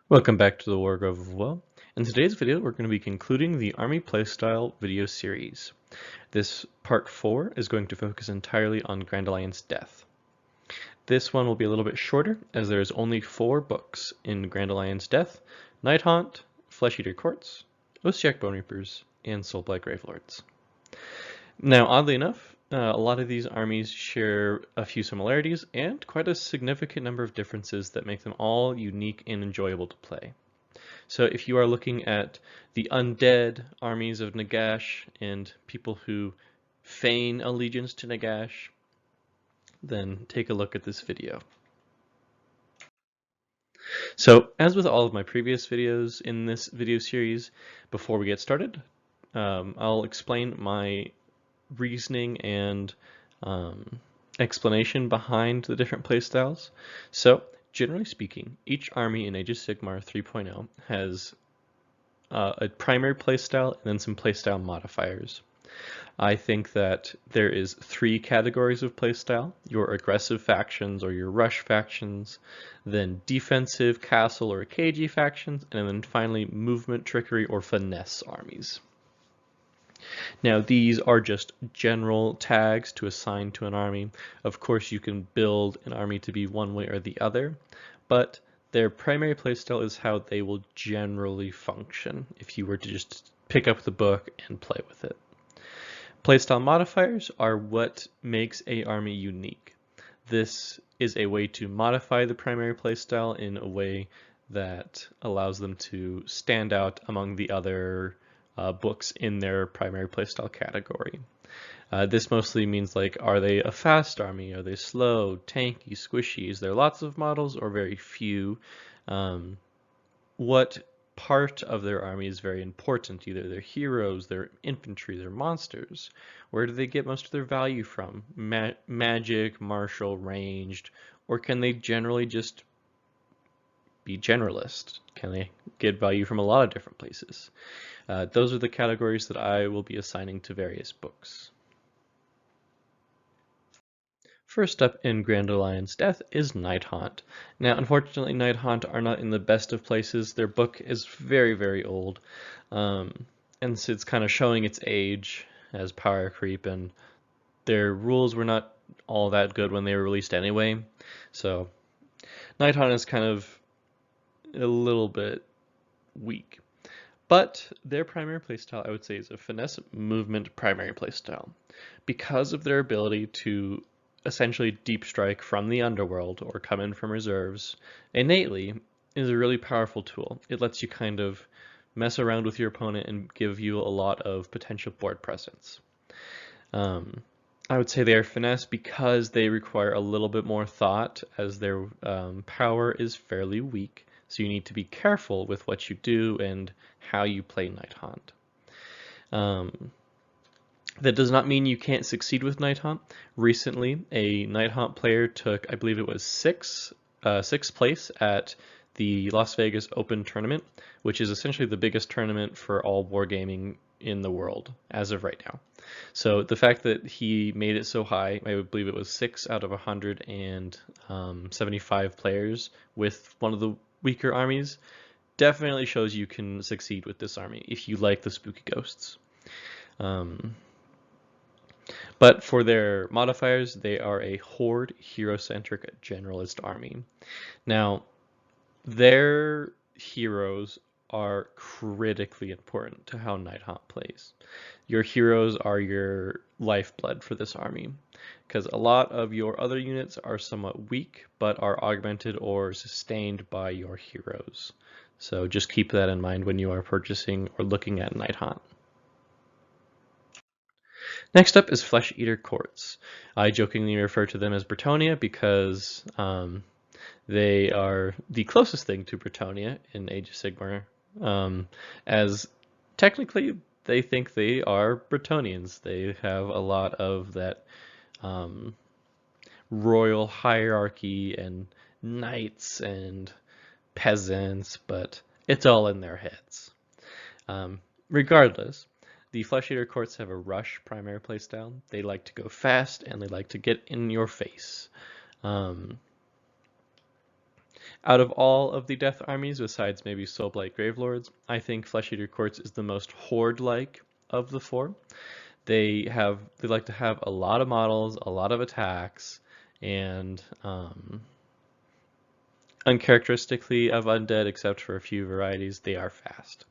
Welcome back to the Wargrove of Woe. In today's video, we're going to be concluding the Army Playstyle video series. This part 4 is going to focus entirely on Grand Alliance Death. This one will be a little bit shorter, as there is only 4 books in Grand Alliance Death: Night Haunt, Flesh Eater Quartz, Oceanic Bone Reapers, and Soulblight Gravelords. Now, oddly enough, a lot of these armies share a few similarities and quite a significant number of differences that make them all unique and enjoyable to play. So if you are looking at the undead armies of Nagash and people who feign allegiance to Nagash, then take a look at this video. So as with all of my previous videos in this video series, before we get started, I'll explain my reasoning and explanation behind the different playstyles. So generally speaking, each army in Age of Sigmar 3.0 has a primary playstyle and then some playstyle modifiers. I think that there is 3 categories of playstyle: your aggressive factions or your rush factions, then defensive castle or cagey factions, and then finally movement, trickery, or finesse armies. Now these are just general tags to assign to an army. Of course you can build an army to be one way or the other, but their primary playstyle is how they will generally function if you were to just pick up the book and play with it. Playstyle modifiers are what makes a army unique. This is a way to modify the primary playstyle in a way that allows them to stand out among the other books in their primary playstyle category. This mostly means, like, are they a fast army? Are they slow, tanky, squishy? Is there lots of models or very few? What part of their army is very important? Either their heroes, their infantry, their monsters. Where do they get most of their value from? Magic, martial, ranged, or can they generally just be generalist? Can they get value from a lot of different places? Those are the categories that I will be assigning to various books. First up in Grand Alliance Death is Night Haunt. Now, unfortunately, Night Haunt are not in the best of places. Their book is very, very old, and so it's kind of showing its age as power creep, and their rules were not all that good when they were released anyway. So Night Haunt is kind of a little bit weak. But their primary playstyle, I would say, is a finesse movement primary playstyle. Because of their ability to essentially deep strike from the underworld or come in from reserves innately, is a really powerful tool. It lets you kind of mess around with your opponent and give you a lot of potential board presence. I would say they are finesse because they require a little bit more thought, as their power is fairly weak. So you need to be careful with what you do and how you play Night Haunt. That does not mean you can't succeed with Night Haunt. Recently, a Night Haunt player took, I believe it was sixth place at the Las Vegas Open Tournament, which is essentially the biggest tournament for all wargaming in the world as of right now. So the fact that he made it so high, I would believe it was 6 out of 175 players with one of the weaker armies, definitely shows you can succeed with this army if you like the spooky ghosts. But for their modifiers, they are a horde, hero-centric generalist army. Now, their heroes are critically important to how Night Haunt plays. Your heroes are your lifeblood for this army, because a lot of your other units are somewhat weak, but are augmented or sustained by your heroes. So just keep that in mind when you are purchasing or looking at Night Haunt. Next up is Flesh Eater Quartz. I jokingly refer to them as Bretonnia because they are the closest thing to Bretonnia in Age of Sigmar, as technically they think they are Bretonians. They have a lot of that royal hierarchy and knights and peasants, but it's all in their heads. Regardless, the Flesh Eater Quartz have a rush primary playstyle. They like to go fast and they like to get in your face. Out of all of the Death armies, besides maybe Soulblight Gravelords, I think Flesh Eater Quartz is the most horde-like of the four. They like to have a lot of models, a lot of attacks, and uncharacteristically of undead, except for a few varieties, they are fast.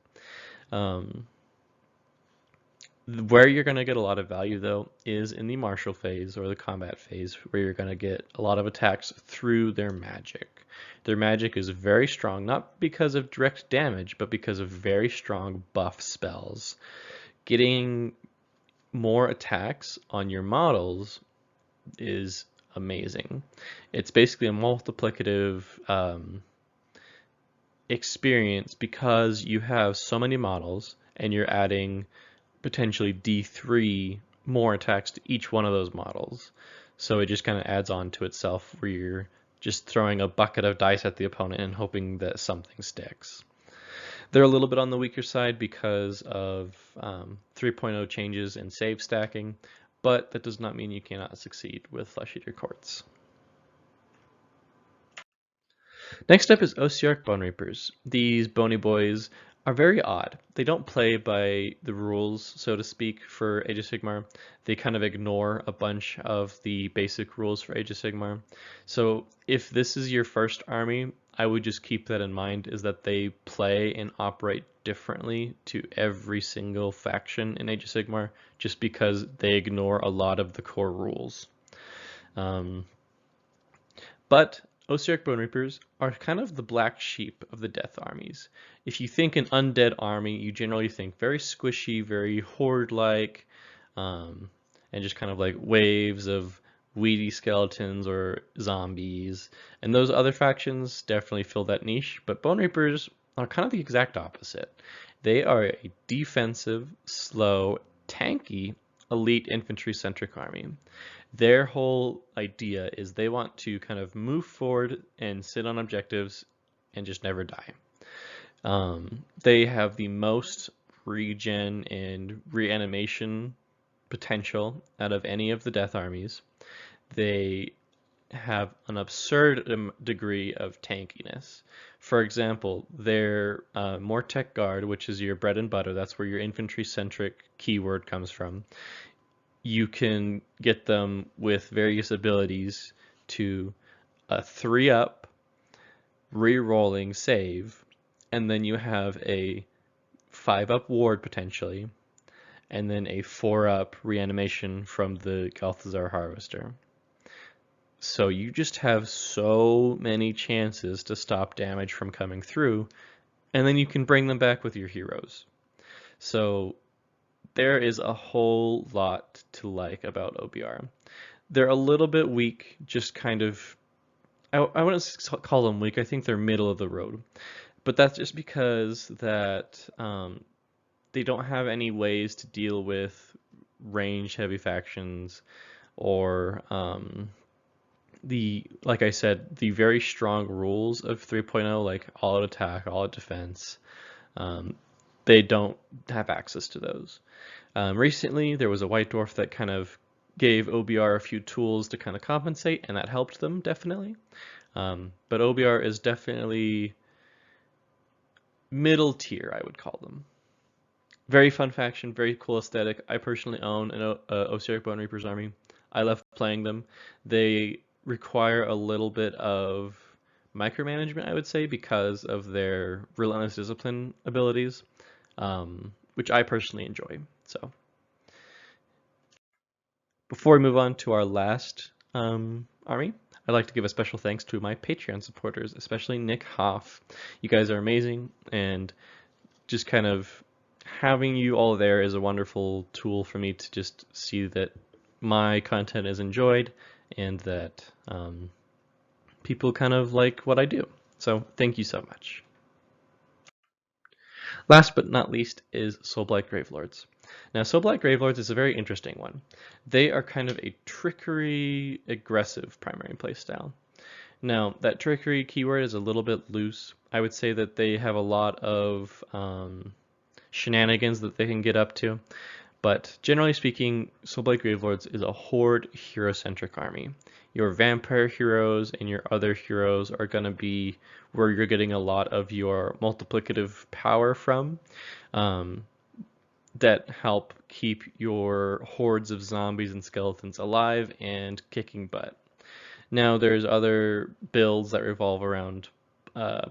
Where you're going to get a lot of value, though, is in the martial phase or the combat phase, where you're going to get a lot of attacks through their magic. Their magic is very strong, not because of direct damage, but because of very strong buff spells. Getting more attacks on your models is amazing. It's basically a multiplicative experience because you have so many models and you're adding potentially D3 more attacks to each one of those models. So it just kind of adds on to itself where you're just throwing a bucket of dice at the opponent and hoping that something sticks. They're a little bit on the weaker side because of 3.0 changes in save stacking, but that does not mean you cannot succeed with Flesh Eater Quartz. Next up is Oceanic Bone Reapers. These bony boys are very odd. They don't play by the rules, so to speak, for Age of Sigmar. They kind of ignore a bunch of the basic rules for Age of Sigmar. So if this is your first army, I would just keep that in mind, is that they play and operate differently to every single faction in Age of Sigmar, just because they ignore a lot of the core rules. But Oceanic Bone Reapers are kind of the black sheep of the Death armies. If you think an undead army, you generally think very squishy, very horde-like, and just kind of like waves of weedy skeletons or zombies. And those other factions definitely fill that niche, but Bone Reapers are kind of the exact opposite. They are a defensive, slow, tanky, elite infantry-centric army. Their whole idea is they want to kind of move forward and sit on objectives and just never die. They have the most regen and reanimation potential out of any of the Death armies. They have an absurd degree of tankiness. For example, their Mortec Guard, which is your bread and butter, that's where your infantry-centric keyword comes from. You can get them with various abilities to a 3-up re-rolling save, and then you have a 5-up ward potentially, and then a 4-up reanimation from the Galthazar Harvester. So you just have so many chances to stop damage from coming through, and then you can bring them back with your heroes. So there is a whole lot to like about OBR. They're a little bit weak, just kind of, I wouldn't call them weak, I think they're middle of the road. But that's just because that they don't have any ways to deal with range heavy factions or like I said, the very strong rules of 3.0, like all out attack, all out defense. They don't have access to those. Recently, there was a White Dwarf that kind of gave OBR a few tools to kind of compensate, and that helped them, definitely. But OBR is definitely middle tier, I would call them. Very fun faction, very cool aesthetic. I personally own an Oceanic Bone Reapers army. I love playing them. They require a little bit of micromanagement, I would say, because of their relentless discipline abilities, which I personally enjoy. So, before we move on to our last army, I'd like to give a special thanks to my Patreon supporters, especially Nick Hoff. You guys are amazing, and just kind of having you all there is a wonderful tool for me to just see that my content is enjoyed and that people kind of like what I do. So thank you so much. Last but not least is Soulblight Gravelords. Now, Soulblight Gravelords is a very interesting one. They are kind of a trickery, aggressive primary playstyle. Now, that trickery keyword is a little bit loose. I would say that they have a lot of shenanigans that they can get up to, But generally speaking, Soulblight Gravelords is a horde hero-centric army. Your vampire heroes and your other heroes are going to be where you're getting a lot of your multiplicative power from, that help keep your hordes of zombies and skeletons alive and kicking butt. Now there's other builds that revolve around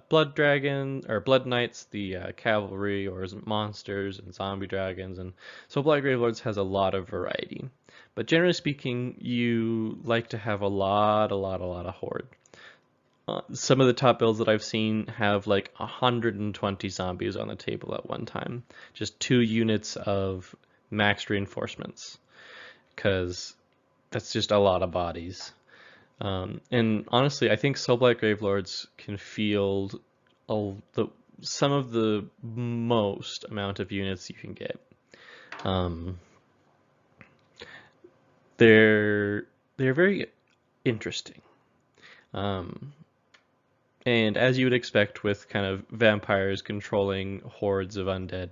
blood dragon or blood knights, the cavalry or monsters and zombie dragons, and so Black Gravelords has a lot of variety. But generally speaking, you like to have a lot of horde. Some of the top builds that I've seen have like 120 zombies on the table at one time. Just 2 units of max reinforcements, because that's just a lot of bodies. And honestly, I think Soulblight Gravelords can field some of the most amount of units you can get. They're very interesting. And as you would expect with kind of vampires controlling hordes of undead,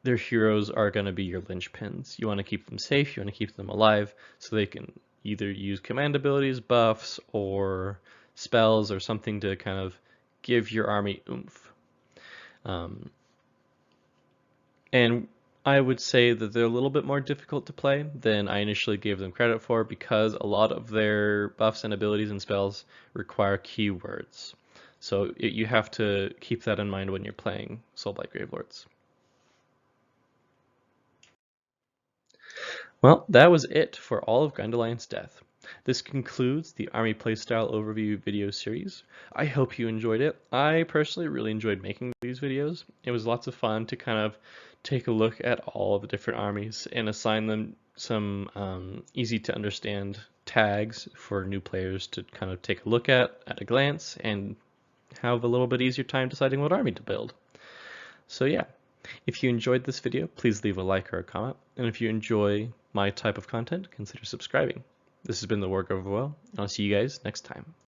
their heroes are going to be your linchpins. You want to keep them safe, you want to keep them alive, so they can either use command abilities, buffs, or spells, or something to kind of give your army oomph. And I would say that they're a little bit more difficult to play than I initially gave them credit for, because a lot of their buffs and abilities and spells require keywords. So you have to keep that in mind when you're playing Soulblight Gravelords. Well, that was it for all of Grandelion's Death. This concludes the Army Playstyle Overview video series. I hope you enjoyed it. I personally really enjoyed making these videos. It was lots of fun to kind of take a look at all of the different armies and assign them some easy to understand tags for new players to kind of take a look at a glance and have a little bit easier time deciding what army to build. So yeah, if you enjoyed this video, please leave a like or a comment. And if you enjoy my type of content, consider subscribing. This has been the Wargrove of Woe, and I'll see you guys next time.